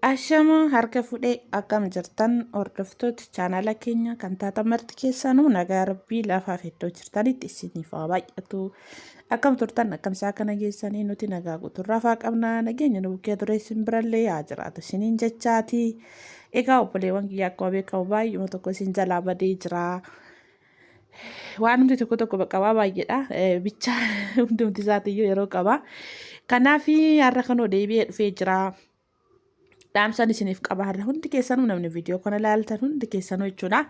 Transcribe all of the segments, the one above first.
Ashama harka fuudhee akkam jirtan hordoftoota chaanala keenya kan taata marti keessanuu nagaa rabbii lafaaf iddoo jirtanitti isiniif haa baay'atu. Akkam turtan akkam isaa kana geessanii nuti nagaa guuturraa faa qabna nageenya nu bukkee ture isin birallee yaa jiraatu isiniin jechaati. Egaa obboleewwan kiyyaa akkuma beekamu baay'uma tokko isin jalaa badee jira. Waan hundi tokko tokko bakka baay'eedha. Bichaa hundumti isaatiiyyuu yeroo qaba. Kanaaf har'a kan deebi'ee dhufee jira. Dhaamsan isiniif qaba har'a hundi keessanuu namni viidiyoo kana ilaaltan hundi keessanuu jechuudha.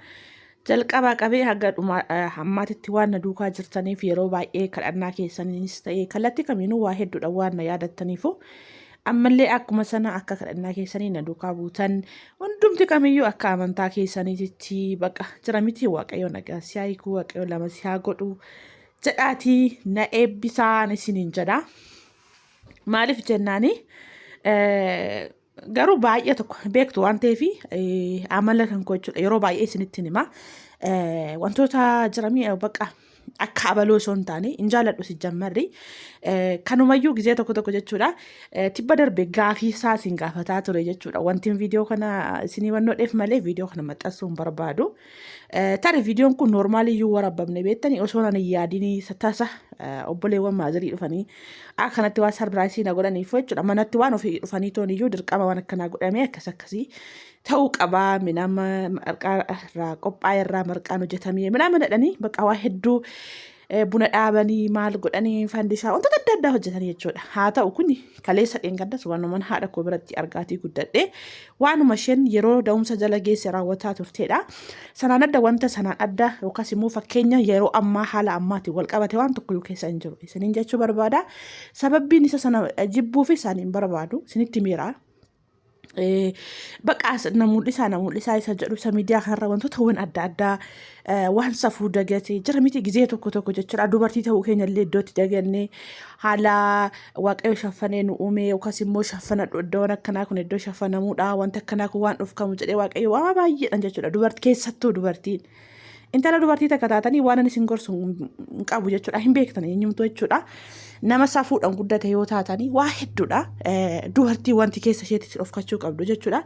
Jalqabaa qabee haga hammaatitti waan na duukaa jirtaniif yeroo baay'ee kadhannaa keessaniinis ta'ee kallattii kamiinuu waa hedduudha waan na yaadattaniifu. Ammallee akkuma sana akka kadhannaa keessanii na duukaa buutan hundumti kamiyyuu akka amantaa keessaniitti baqa jira miti waaqayyo nagaa siyaa hiikuu waaqayyo lama siyaa godhu jedhaatii na eebbisaan isiniin jedha. Maaliif jennaani? Garuu baay'ee tokko beektu waan ta'eef amala kan koo jechuudha yeroo baay'ee isinitti hima. Wantoota jiramii baqa akka abaloo osoo hin taane hin jaalladhu si jammarri. Kanumayyuu gizee tokko tokko jechuudha. Tibba darbe gaafii isaa isin gaafataa ture jechuudha. Wanti viidiyoo kana isinii wannoodheef malee viidiyoo kana maxxansuu hin barbaadu. Tarii viidiyoon kun noormaaliyyuu waraabamne beektanii osoo nan yaadinii tasa obboleewwan maazirii dhufanii akkanatti waan sarpiraayisii na godhaniif jechuudha. Manatti waan ofii dhufanii tooniyyuu dirqama waan akkanaa godhamee akkasii ta'uu qabaa midhaan marqaa irraa qophaa'e irraa marqaan hojjetamee midhaan jedhanii bakka waa hedduu buna dhaabanii maal godhanii fandishaa wantoota adda addaa hojjetanii jechuudha. Haa ta'u kun kaleessa dheengaddas waanuma haadha koo biratti argaatii guddadhee waanuma isheen yeroo da'umsa jala geesse raawwataa turteedha. Sanaan adda wanta sanaan adda yookaas immoo fakkeenya yeroo ammaa haala ammaatiin wal qabate waan tokko keessa hin jiru. Isiniin jechuu barbaada. Sababbiin isa sana jibbuuf isaaniin barbaadu isinitti miira. Baqaas namul'isaa isa jedhu isa miidiyaa kanarra wantoota waan adda addaa waan safuu dagatee jira miti gizee tokko tokko jechuudha. Dubartii ta'uu keenya illee iddootti dagannee haala waaqayyo shaffanee nu uume yookaas immoo shaffana iddoon akkanaa kun iddoo shaffanamuudha wanta akkanaa kun waan dhufkamu jedhee waaqayyo waa baay'eedhaan jechuudha. Dubartii keessattuu dubartiin intala dubartii takka taatanii waan isin gorsu hin qabu jechuudha. Hin beektan eenyumtuu jechuudha. Nama safuudhaan guddate yoo taatanii waa hedduudha. Dubartii wanti keessa isheetti dhofkachuu qabdu jechuudha.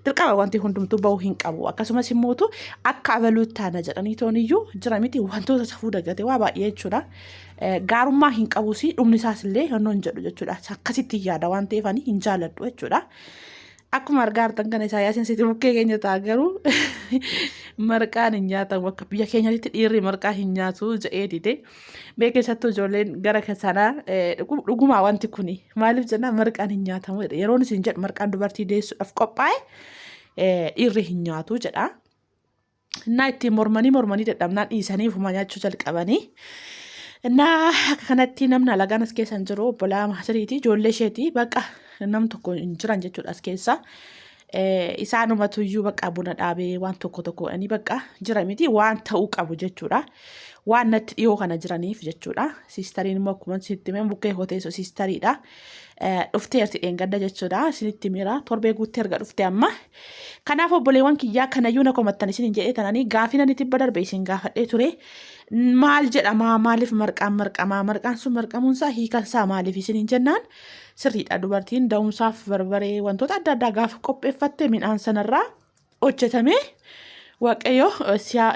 Dirqama wanti hundumtuu bahuu hin qabu. Akkasumas immoo akka abaluutti taana jedhanii tooniyyuu jira miti wantoota safuu dagate waa baay'ee jechuudha. Gaarummaa hin qabus dhumni isaas illee hannoon jedhu jechuudha. Akkasitti yaada waan ta'eef hin jaalladhu jechuudha. Akkuma argaa jirtan kana Isaayyaasiin sitti bukkee keenya ta'a garuu marqaan hin nyaatamu akka biyya keenyatti dhiirri marqaa hin nyaatu jedhee dide. Beekessattuu ijoolleen gara sanaa dhugumaa wanti kuni maaliif jennaan marqaan hin nyaatamu jedha. Yeroon isin jedhu marqaan dubartii deessuudhaaf qophaa'e dhiirri hin nyaatu jedha. Innaa ittiin mormanii dadhabnaan dhiisanii ufuma nyaachuu jalqabanii. Innaa akka kanatti namni alagaan as keessa hin jiru obbolaa maasiriiti ijoollee isheeti baqa nam tokko hin jiran jechuudha as keessa. Isaanumatu iyyuu baqa buna dhaabee waan tokko tokko ani baqa jira miti waan ta'uu qabu jechuudha. Waan natti dhiyoo kana jiraniif jechuudha. Siistariin immoo akkuma sitti himee bukkee hoteessu siistariidha. Dhuftee erti dheengadda jechuudha. Isinitti miira torbee guuttee erga dhuftee amma. Kanaaf obboleewwan kiyyaa kanayyuu na komattan isin jedhee tananii gaafii nani tibba darbe isin gaafadhee ture. Maal jedhama maaliif marqaan sun marqamuunsaa hiikansaa maaliif isin jennaan sirriidha. Dubartiin da'umsaaf barbaree wantoota adda addaa gaafa qopheeffatte midhaan sanarraa hojjetamee waaqayyo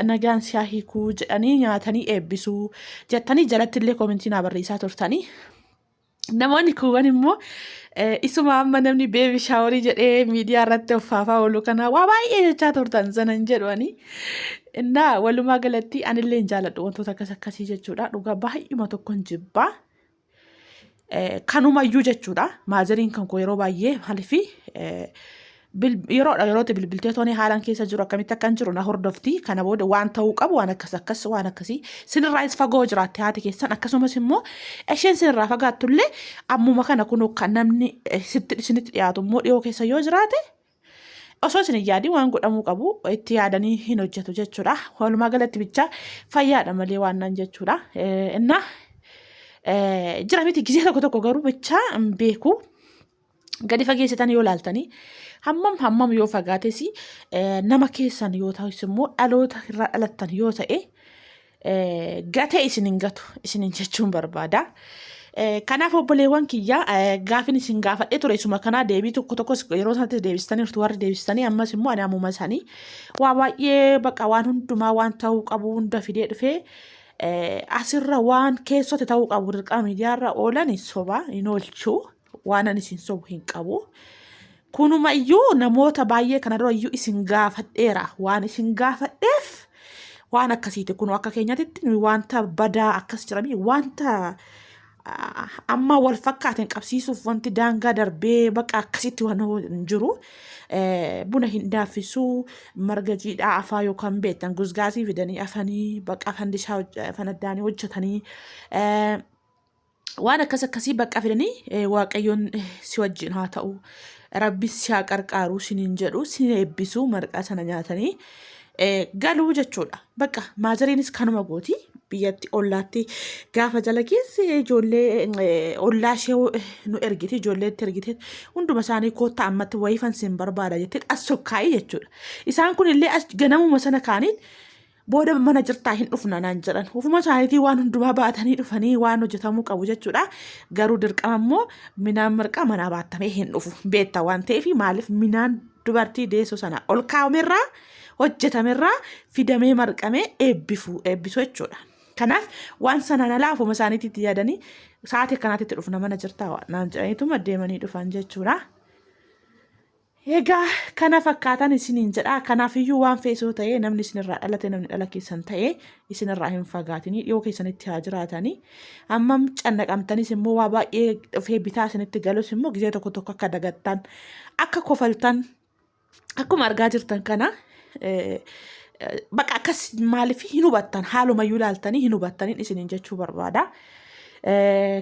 nagaan siyaa hiikuu jedhanii nyaatanii eebbisuu jettanii jalatti illee koomentii naa barreessaa turtanii. Namoonni kuuwwan immoo isuma amma namni beebi shaaworii jedhee miidiyaa irratti offaafaa oolu kana waa baay'ee jechaa turtan sana hin jedhani. Innaa walumaa galatti anillee hin jaalladhu wantoota akkasii jechuudha. Dhugaa baay'uma tokko hin jibbaa. Kanumayyuu jechuudha. Maaziriin kan koo yeroo baay'ee maaliif yerootti bilbiltee toonii haalaan keessa jiru akkamitti akkan jiru na hordofti. Kana booda waan ta'uu qabu waan akkasii sinirraas fagoo jiraatte haati keessan akkasumas immoo isheen sinirraa fagaattullee ammuma kana kun kan namni isinitti dhiyaatu immoo dhiyoo keessa yoo jiraate osoo isin yaadin waan godhamuu qabu itti yaadanii hin hojjetu jechuudha. Walumaa galatti bichaa fayyaadha malee waan nan jechuudha. Innaa jira miti gizee tokko tokko garuu bichaa hin beeku. Gadi fageessitan yoo laaltanii hammam yoo fagaates nama keessan yoo ta'us immoo dhaloota irraa dhalattan yoo ta'e gatee isin hin gatu isinin jechuun barbaada. Kanaaf obboleewwan kiyya gaafin isin gaafadhe ture suma kana deebii tokko tokkos yeroo sanatti deebistanii warri deebistanii ammas immoo ani ammuma isaanii waa baay'ee baqa waan hundumaa waan ta'uu qabu hunda fidee dhufee asirra waan keessotti ta'uu qabu dirqama miidiyaarra oolan soba hin oolchuu waan ani isin sobu hin qabu. Kunuma iyyuu namoota baay'ee kana dura iyyuu isin gaafadheera waan isin gaafadheef waan akkasiiti kun akka keenyatti wanta badaa akkas jirami wanta amma wal fakkaateen qabsiisuuf wanti daangaa darbee baqa akkasitti waan jiru buna hin daafisuu marga jiidhaa afaa yookaan beektan guzgaazii fidanii afanii baqa fandishaa fanaddaanii hojjetanii waan akkasii baqa fidanii waaqayyoon si wajjin haa ta'u rabbis si haa qarqaaru siniin jedhu sin eebbisuu marqaa sana nyaatanii galuu jechuudha. Baqa maazariinis kanuma gooti biyyatti ollaatti gaafa jala keessa ijoollee ollaa ishee nu ergite ijoolleetti ergite hunduma isaanii koottaa ammatti wayifan sin barbaada jettee as sokkaayii jechuudha. Isaan kun illee as ganamuma sana kaaniin booda mana jirtaa hin dhufna naan jedhan. Ufuma isaaniitii waan hundumaa baatanii dhufanii waan hojjetamuu qabu jechuudha. Garuu dirqama immoo minaan marqaa manaa baattamee hin dhufu beektaa waan ta'eef maaliif minaan dubartii deessoo sana ol kaa'amerraa hojjetamerraa fidamee marqamee eebbisu jechuudha. Kanaaf waan sana nalaafuma isaaniitti yaadanii sa'aatii akkanaatti dhufna mana jirtaa naan jedhaniituma deemanii dhufan jechuudha. Egaa kana fakkaatan isiniin jedha. Kanaaf iyyuu waan feesoo ta'ee namni isinirraa dhalate namni dhala keessan ta'ee isinirraa hin fagaatini dhiyoo keessanitti haa jiraatanii. Ammam cannaqamtanis immoo waa baay'ee dhufee bitaa isinitti galus immoo gizee tokko tokko akka dagattan akka kofaltan akkuma argaa jirtan kana baqa akkas maaliif hin hubattan haalumayyuu ilaaltanii hin hubattaniin isiniin jechuu barbaada.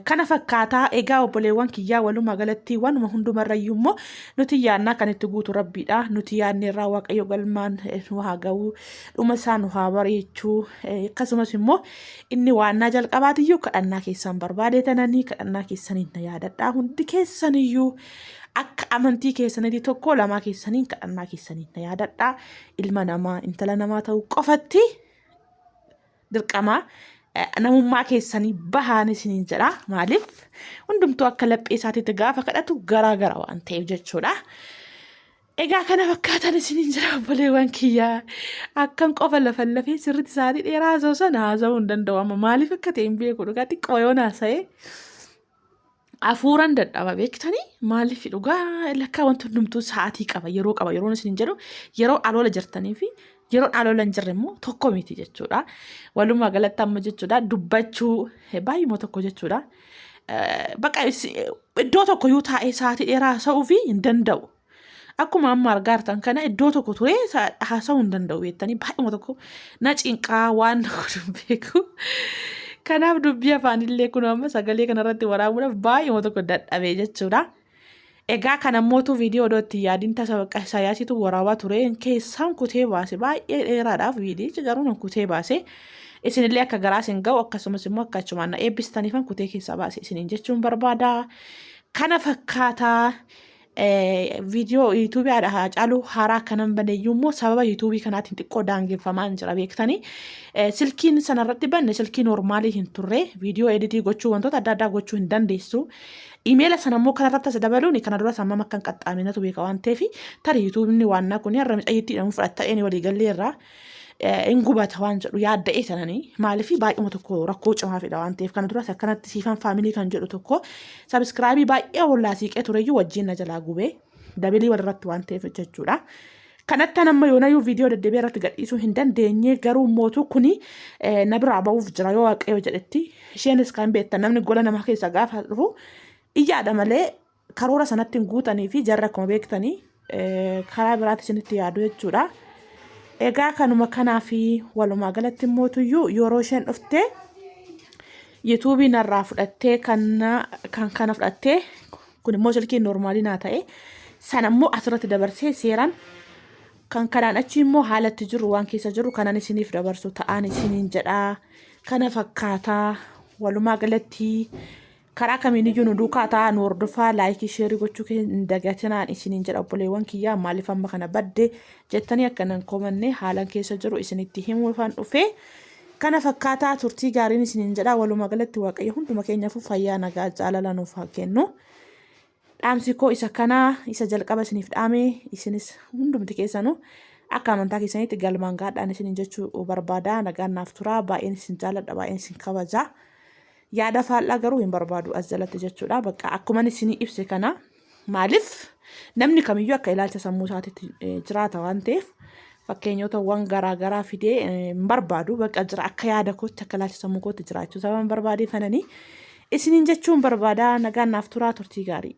Kana fakkaataa egaa obboleewwan kiyyaa walumaa galatti waanuma hundumarrayyuu immoo nuti yaannaa kan itti guutu rabbiidha. Nuti yaanneerraa waaqayyo galmaan nu haa ga'u dhuma isaa nu haa bareechuu akkasumas immoo inni waannaa jalqabaatiyyuu kadhannaa keessan barbaadeetananii kadhannaa keessaniin na yaadadhaa hundi keessaniyyuu akka amantii keessanitti tokko lamaa keessaniin kadhannaa keessaniin na yaadadhaa ilma namaa intala namaa ta'uu qofatti dirqama. Namummaa keessanii bahaan isiniin jedha maaliif hundumtuu akka laphee isaatiitti gaafa kadhatu garaa waan ta'eef jechuudha. Egaa kana fakkaatan isiniin jira obboleewwan kiyyaa akkan qofa lafee sirriitti isaatii dheeraa haasa'u sana haasa'uu hin danda'u amma maaliif akka ta'e hin beeku dhugaa xiqqoo yoo naasa'e afuuran dadhaba beektanii maaliif dhugaa lakkaa wanti hundumtuu sa'aatii qaba yeroon isiniin jedhu yeroo aloola jirtanii fi yeroon aloola hin jirre immoo tokko miti jechuudha. Walumaa galatti amma jechuudha dubbachuu baay'ee tokko jechuudha. Baqa iddoo tokko yoo taa'ee sa'aatii dheeraa haasa'uu fi hin danda'u. Akkuma amma argaa jirtan kana iddoo tokko turee haasa'uu hin danda'u jettanii baay'ee tokko na cinqaa waan beeku. Kanaaf dubbii afaanillee kun amma sagalee kanarratti waraabuudhaaf baay'ee tokko dadhabee jechuudha. Egaa kana mootu viidiyoo dootti yaadin tasa Isaayyaasiitu waraabaa ture keessaan kutee baase baay'ee dheeraadhaaf viidiyichi garuu kutee baase isinillee akka garaa isin ga'u akkasumas immoo akka achumaan eebbistaniifan kutee keessaa baase isiniin jechuun barbaada. Kana fakkaataa viidiyoo yuutuubiidha Haacaaluu haaraa kanan baneeyyuu immoo sababa yuutuubii kanaatiin xiqqoo daangeffamaa hin jira beektanii silkiin sanarratti banne silkii noormaalii hin turre viidiyoo editii gochuu wantoota adda addaa gochuu hin dandeessu. Imeela sana immoo kanarratti as dabaluun kana dura sammama akkan qaxxaaminatu beeka waan ta'eef tarii yuutuubni waannaa kun har'a mixayyittiidhaan fudhatta'een walii galleerraa hin gubata waan jedhu yaadda'ee sananii maaliif baay'uma tokko rakkoo cimaa fida waan ta'eef kana duras akkanatti siifan faamilii kan jedhu tokko sabiskiraabii baay'ee hollaa siiqee tureyyuu wajjin na jalaa gubee dabilii walirratti waan ta'eef jechuudha. Kanatti amma yoonayyuu viidiyoo deddeebi'ee irratti gadhiisuu hin dandeenye garuu mootuu kuni na biraa ba'uuf jira yoo waaqayyo jedhetti isheenis kan beektan namni gola namaa keessa gaafa dhufu iyyaadha malee karoora sanatti hin guutanii fi jarra akkuma beektanii karaa biraatti isinitti yaadu jechuudha. Egaa kanuma kanaa fi walumaa galatti mootuyyuu yeroo isheen dhuftee yuutuubii narraa fudhattee kan kana fudhattee kun immoo silkiin noormaalii naa ta'e sana immoo asirratti dabarsee seeraan kan kanaan achi immoo haalatti jiru waan keessa jiru kanan isiniif dabarsu ta'an isiniin jedhaa. Kana fakkaataa walumaa galatti karaa kamiiniyyuu nu duukaa ta'aa nu hordofaa laayikii sheerii gochuu hin dagatinaan isiniin jedha obboleewwan kiyyaa maaliif amma kana badde jettanii akkanan komanne haalan keessa jiru isinitti himuufan dhufee kana fakkaataa turtii gaariin isiniin jedha. Walumaa galatti waaqayyo hunduma keenyaaf fayyaa nagaa jaalala nuuf haa kennu. Dhaamsi koo isa kanaa isa jalqaba isiniif dhaame isinis hundumti keessanuu akka amantaa keessanitti galmaan gaadhaan isiniin jechuu barbaada. Nagaan naaf tura. Baay'een isin jaaladha, baay'een isin kabaja. Yaada faallaa garuu hin barbaadu as jalatti jechuudha. Bakka akkuma isinii ibse kana maaliif namni kamiyyuu akka ilaalcha sammuu isaatiitti jiraata waan ta'eef fakkeenyotawwan garaagaraa fidee hin barbaadu. Bakka jira akka yaada kootti akka ilaalcha sammuu kootti jiraachuu sababa hin barbaadee fananii isiniin jechuun barbaada. Nagaan naaf tura. Turtii gaarii.